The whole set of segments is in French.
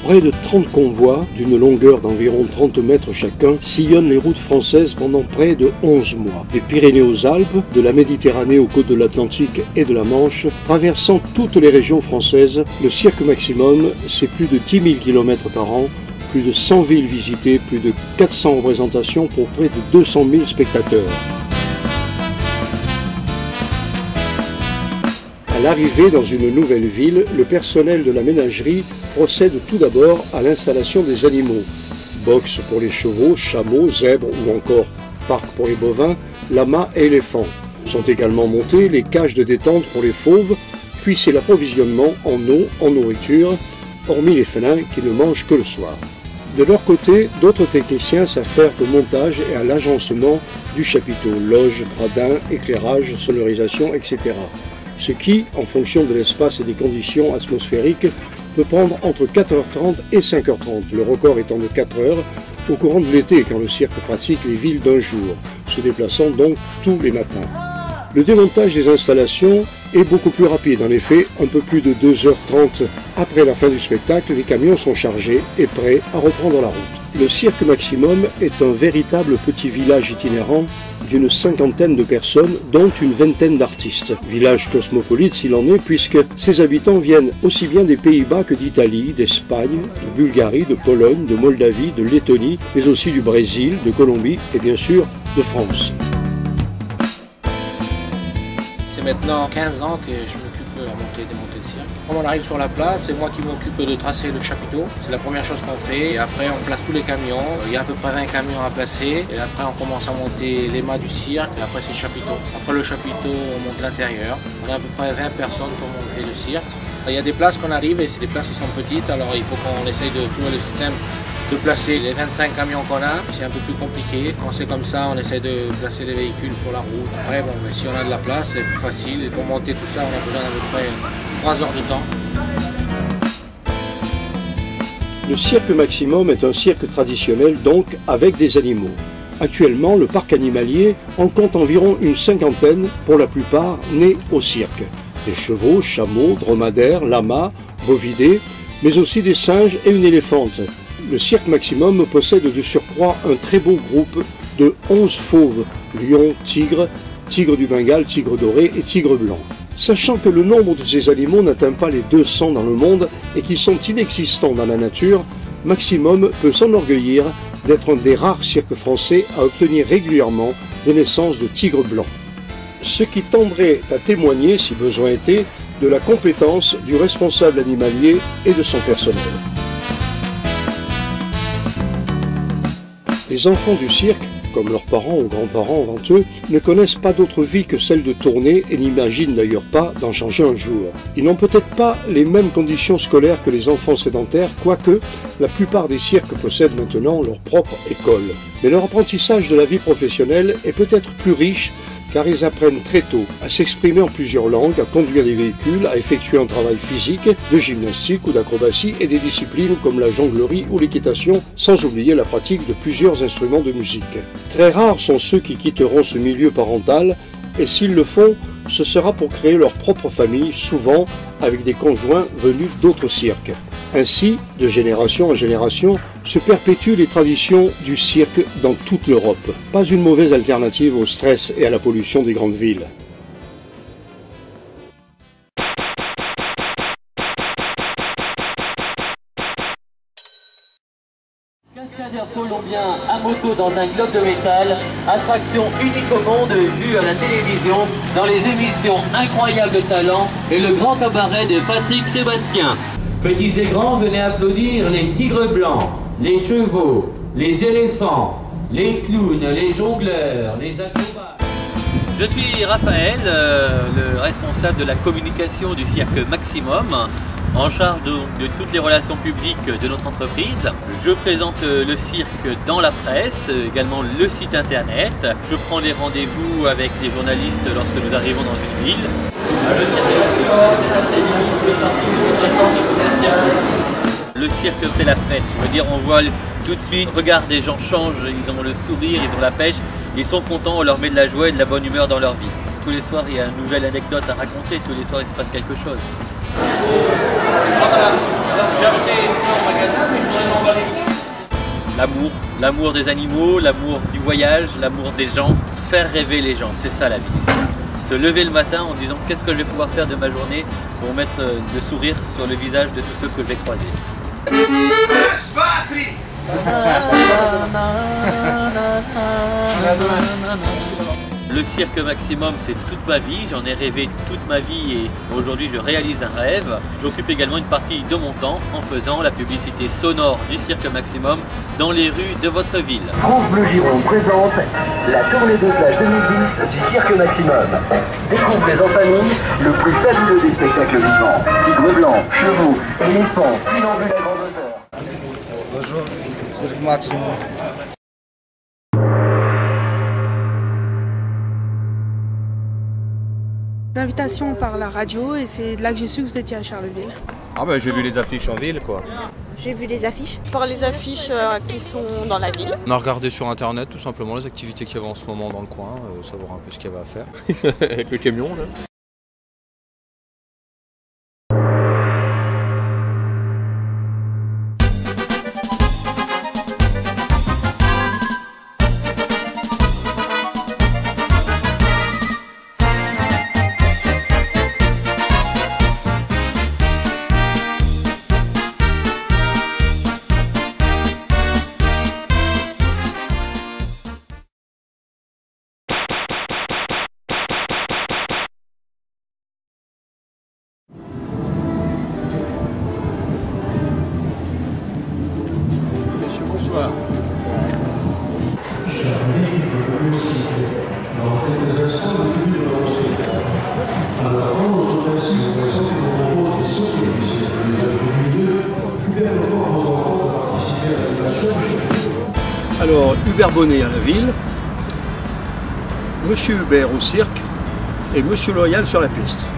Près de 30 convois, d'une longueur d'environ 30 mètres chacun, sillonnent les routes françaises pendant près de 11 mois. Des Pyrénées aux Alpes, de la Méditerranée aux côtes de l'Atlantique et de la Manche, traversant toutes les régions françaises, le Cirque Maximum, c'est plus de 10 000 km par an, plus de 100 villes visitées, plus de 400 représentations pour près de 200 000 spectateurs. À l'arrivée dans une nouvelle ville, le personnel de la ménagerie procède tout d'abord à l'installation des animaux. Box pour les chevaux, chameaux, zèbres ou encore parc pour les bovins, lamas et éléphants. Sont également montées les cages de détente pour les fauves, puis c'est l'approvisionnement en eau, en nourriture, hormis les félins qui ne mangent que le soir. De leur côté, d'autres techniciens s'affairent au montage et à l'agencement du chapiteau, loge, gradins, éclairage, sonorisation, etc. Ce qui, en fonction de l'espace et des conditions atmosphériques, peut prendre entre 4h30 et 5h30, le record étant de 4 heures, au courant de l'été quand le cirque pratique les villes d'un jour, se déplaçant donc tous les matins. Le démontage des installations est beaucoup plus rapide. En effet, un peu plus de 2h30 après la fin du spectacle, les camions sont chargés et prêts à reprendre la route. Le Cirque Maximum est un véritable petit village itinérant d'une cinquantaine de personnes, dont une vingtaine d'artistes. Village cosmopolite s'il en est, puisque ses habitants viennent aussi bien des Pays-Bas que d'Italie, d'Espagne, de Bulgarie, de Pologne, de Moldavie, de Lettonie, mais aussi du Brésil, de Colombie et bien sûr de France. C'est maintenant 15 ans que je m'occupe à monter et démonter le cirque. Quand on arrive sur la place, c'est moi qui m'occupe de tracer le chapiteau. C'est la première chose qu'on fait. Et après, on place tous les camions. Il y a à peu près 20 camions à placer. Et après, on commence à monter les mâts du cirque. Et après, c'est le chapiteau. Après le chapiteau, on monte l'intérieur. On a à peu près 20 personnes pour monter le cirque. Il y a des places qu'on arrive et c'est des places qui sont petites. Alors, il faut qu'on essaye de trouver le système de placer les 25 camions qu'on a. C'est un peu plus compliqué. Quand c'est comme ça, on essaie de placer les véhicules sur la route. Après, bon, mais si on a de la place, c'est plus facile. Et pour monter tout ça, on a besoin d'à peu près 3 heures de temps. Le Cirque Maximum est un cirque traditionnel, donc avec des animaux. Actuellement, le parc animalier en compte environ une cinquantaine, pour la plupart nés au cirque. Des chevaux, chameaux, dromadaires, lamas, bovidés, mais aussi des singes et une éléphante. Le Cirque Maximum possède de surcroît un très beau groupe de 11 fauves, lions, tigres, tigres du Bengale, tigres dorés et tigres blancs. Sachant que le nombre de ces animaux n'atteint pas les 200 dans le monde et qu'ils sont inexistants dans la nature, Maximum peut s'enorgueillir d'être un des rares cirques français à obtenir régulièrement des naissances de tigres blancs. Ce qui tendrait à témoigner, si besoin était, de la compétence du responsable animalier et de son personnel. Les enfants du cirque, comme leurs parents ou grands-parents avant eux, ne connaissent pas d'autre vie que celle de tourner et n'imaginent d'ailleurs pas d'en changer un jour. Ils n'ont peut-être pas les mêmes conditions scolaires que les enfants sédentaires, quoique la plupart des cirques possèdent maintenant leur propre école. Mais leur apprentissage de la vie professionnelle est peut-être plus riche car ils apprennent très tôt à s'exprimer en plusieurs langues, à conduire des véhicules, à effectuer un travail physique, de gymnastique ou d'acrobatie et des disciplines comme la jonglerie ou l'équitation, sans oublier la pratique de plusieurs instruments de musique. Très rares sont ceux qui quitteront ce milieu parental et s'ils le font, ce sera pour créer leur propre famille, souvent avec des conjoints venus d'autres cirques. Ainsi, de génération en génération, se perpétuent les traditions du cirque dans toute l'Europe. Pas une mauvaise alternative au stress et à la pollution des grandes villes. Cascadeur colombien à moto dans un globe de métal, attraction unique au monde vue à la télévision dans les émissions Incroyable Talent et le grand cabaret de Patrick Sébastien. Petits et grands, venez applaudir les tigres blancs, les chevaux, les éléphants, les clowns, les jongleurs, les acrobates. Je suis Raphaël, le responsable de la communication du Cirque Maximum, en charge de toutes les relations publiques de notre entreprise. Je présente le cirque dans la presse, également le site internet. Je prends des rendez-vous avec les journalistes lorsque nous arrivons dans une ville. Le cirque, c'est la fête. Je veux dire, on voit tout de suite, regarde, les gens changent, ils ont le sourire, ils ont la pêche, ils sont contents, on leur met de la joie et de la bonne humeur dans leur vie. Tous les soirs, il y a une nouvelle anecdote à raconter, tous les soirs, il se passe quelque chose. J'ai acheté L'amour, l'amour des animaux, l'amour du voyage, l'amour des gens, faire rêver les gens, c'est ça la vie du cirque. Se lever le matin en disant qu'est-ce que je vais pouvoir faire de ma journée pour mettre le sourire sur le visage de tous ceux que je vais croiser. Le cirque maximum, c'est toute ma vie, j'en ai rêvé toute ma vie et aujourd'hui je réalise un rêve. J'occupe également une partie de mon temps en faisant la publicité sonore du cirque maximum dans les rues de votre ville. France Bleu Gironde présente la tournée de plage 2010 du cirque maximum. Découvre les en famille le plus fabuleux des spectacles vivants. Tigres blancs, chevaux, éléphants, funambules à grande hauteur. Bonjour, cirque maximum. L'invitation par la radio et c'est là que j'ai su que vous étiez à Charleville. Ah ben j'ai vu les affiches en ville quoi. J'ai vu les affiches. Par les affiches qui sont dans la ville. On a regardé sur internet tout simplement les activités qu'il y avait en ce moment dans le coin, savoir un peu ce qu'il y avait à faire. Avec le camion là. Bonsoir. Alors, Hubert Bonnet à la ville, Monsieur Hubert au cirque et Monsieur Loyal sur la piste. Ça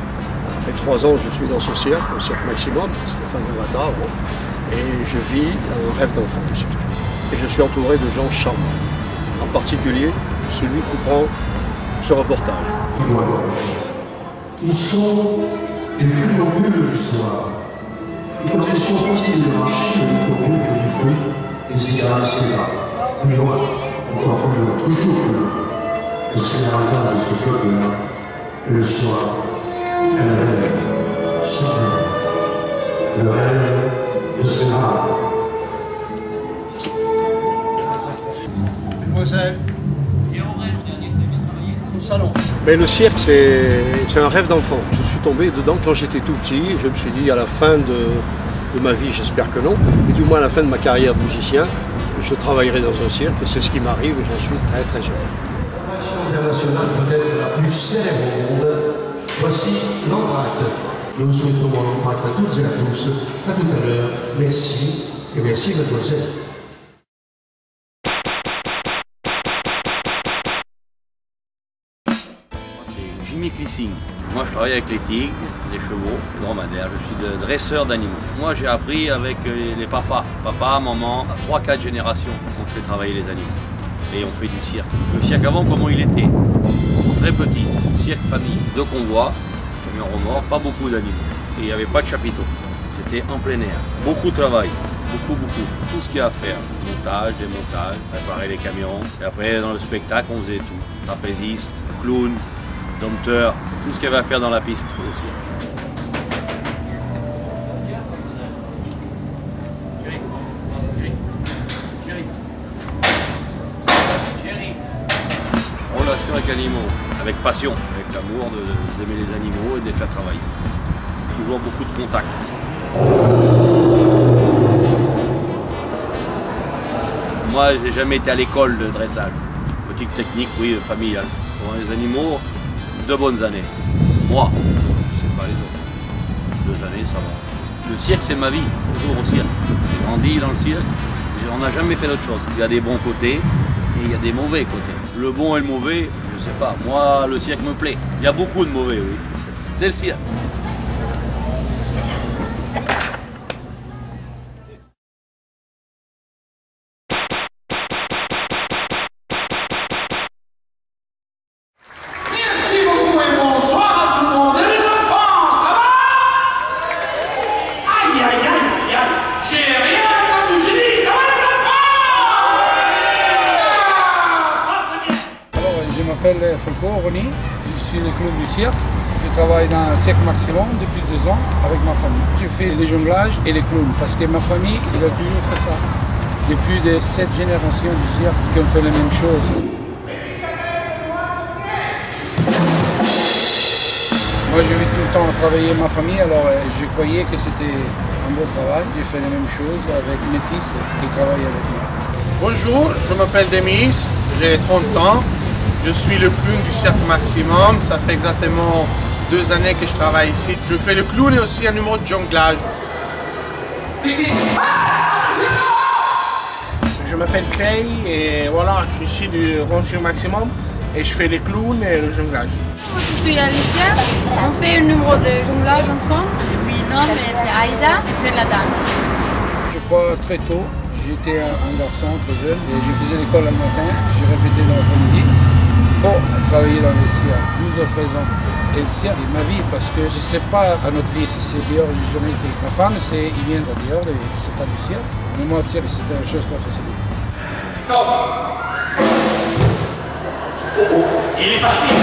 fait 3 ans que je suis dans ce cirque, au cirque maximum, Stéphane Zavata, et je vis un rêve d'enfant au cirque. Et je suis entouré de gens charmants, en particulier celui qui prend ce reportage. Ils sont des funambules du soir. Et quand ils sont sortis de marcher, ils courent du fruit, les cigares, etc. Mais loin, encore plus loin, toujours plus loin. Le scénario de ce peuple-là, le soir, elle rêve, sans rêve. Le rêve de scénario. Mademoiselle, au salon. Mais le cirque, c'est un rêve d'enfant. Je suis tombé dedans quand j'étais tout petit. Je me suis dit, à la fin de ma vie, j'espère que non, mais du moins à la fin de ma carrière de musicien, je travaillerai dans un cirque. C'est ce qui m'arrive et j'en suis très très heureux. L'action internationale peut-être la plus célèbre au monde. Voici l'entracte. Nous souhaitons l'entracte à toutes et à tous. À tout à l'heure. Merci et merci mademoiselle. Jimmy Clissing. Moi je travaille avec les tigres, les chevaux, les dromadaires, je suis dresseur d'animaux. Moi j'ai appris avec les papas, papa, maman, 3-4 générations, on fait travailler les animaux. Et on fait du cirque. Le cirque avant, comment il était? Très petit, cirque famille, 2 convois, camion remords, pas beaucoup d'animaux. Et il n'y avait pas de chapiteau, c'était en plein air. Beaucoup de travail, beaucoup. Tout ce qu'il y a à faire, montage, démontage, préparer les camions. Et après dans le spectacle on faisait tout, trapéziste, clown, dompteur, tout ce qu'il y avait à faire dans la piste au cirque. Relation avec animaux, avec passion, avec l'amour d'aimer les animaux et de les faire travailler. Toujours beaucoup de contacts. Moi, j'ai jamais été à l'école de dressage. Petite technique, oui, familiale. Pour les animaux, 2 bonnes années. Moi, c'est pas les autres. 2 années, ça va. Le cirque, c'est ma vie, toujours au cirque. J'ai grandi dans le cirque, on n'a jamais fait d'autre chose. Il y a des bons côtés et il y a des mauvais côtés. Le bon et le mauvais, je sais pas. Moi, le cirque me plaît. Il y a beaucoup de mauvais, oui. C'est le cirque. Aïe, aïe, aïe, aïe, j'ai m'appelle Franco Roni, je suis le clown du cirque. Je travaille dans le cirque Maximum depuis 2 ans avec ma famille. Je fais les jonglages et les clowns parce que ma famille, il a toujours fait ça. Depuis 7 générations du cirque qui ont fait la même chose. Moi, je vais tout le temps travailler ma famille, alors je croyais que c'était un beau travail. J'ai fait la même chose avec mes fils qui travaillent avec moi. Bonjour, je m'appelle Demis, j'ai 30 ans. Je suis le clown du cirque Maximum. Ça fait exactement 2 années que je travaille ici. Je fais le clown et aussi un numéro de jonglage. Je m'appelle Clay et voilà, je suis du Rond Cirque Maximum et je fais les clowns et le jonglage. Je suis Alicia, on fait un numéro de jonglage ensemble. Mon nom c'est Aïda, et fait la danse. Je crois très tôt, j'étais un garçon très jeune et je faisais l'école le matin, j'ai répété dans l'après-midi pour travailler dans le cirque, 12 ou 13 ans. Et le cirque est ma vie parce que je ne sais pas à notre vie si c'est dehors, j'ai jamais été. Ma femme, il vient de dehors, c'est pas du cirque. Mais moi, le cirque, c'était une chose très facile. Il est parti.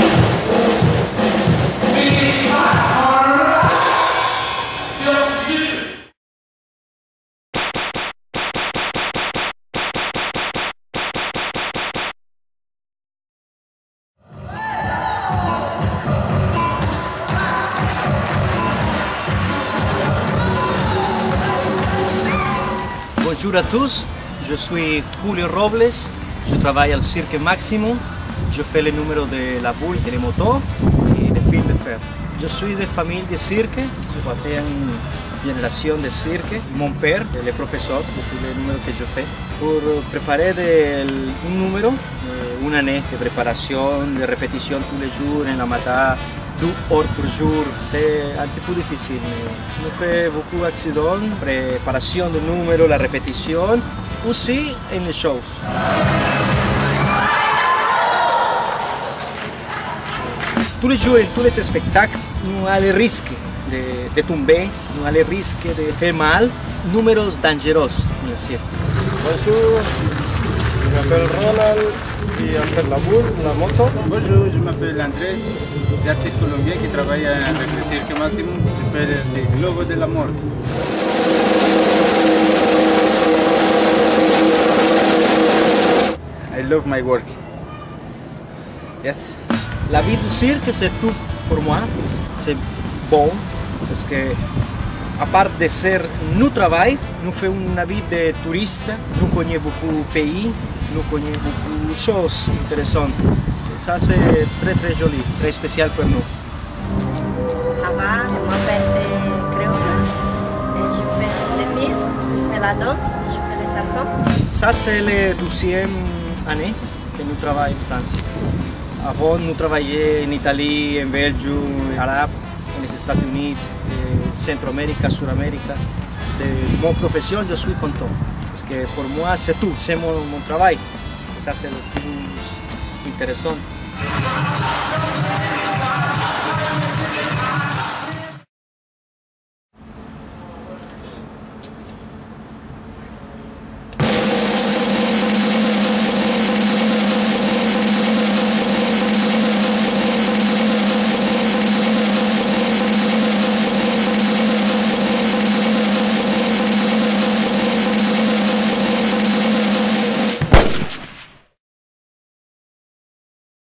Bonjour à tous, je suis Julio Robles, je travaille au Cirque Maximum, je fais le numéro de la boule et les motos et les fils de fer. Je suis de famille de cirque, quatrième génération de cirque. Mon père est le professeur de tous les numéros que je fais. Pour préparer un numéro, une année de préparation, de répétition tous les jours, en la matin, 2 heures par jour, c'est un petit peu difficile. On fait beaucoup d'accidents, préparation du numéro, la répétition, aussi en les shows. Tous les jours, tous les spectacles, on a le risque de tomber, on a le risque de faire mal, numéros dangereux dans le cirque. Bonjour, je m'appelle Ronald et je fais la boule, la moto. Bonjour, je m'appelle Andrés, je suis artiste colombien qui travaille avec le Cirque Maximum, je fais le globo de la mort. I love my work. Yes. La vie du cirque, c'est tout pour moi. C'est bon parce que, à part de ser notre travail, nous faisons une vie de touristes. Nous connaissons beaucoup de pays, nous connaissons beaucoup de choses intéressantes. Et ça, c'est très très joli, très spécial pour nous. Ça va, je m'appelle Creusa. Je fais les filles, je fais la danse, je fais les chansons. Ça, c'est la 12e année que nous travaillons en France. Avant, nous travaillions en Italie, en Belgique, en Arabe, en États-Unis, Centre-Amérique, Sud-Amérique. De mon profession, je suis content. Parce que pour moi, c'est tout, c'est mon travail. Ça, c'est le plus intéressant.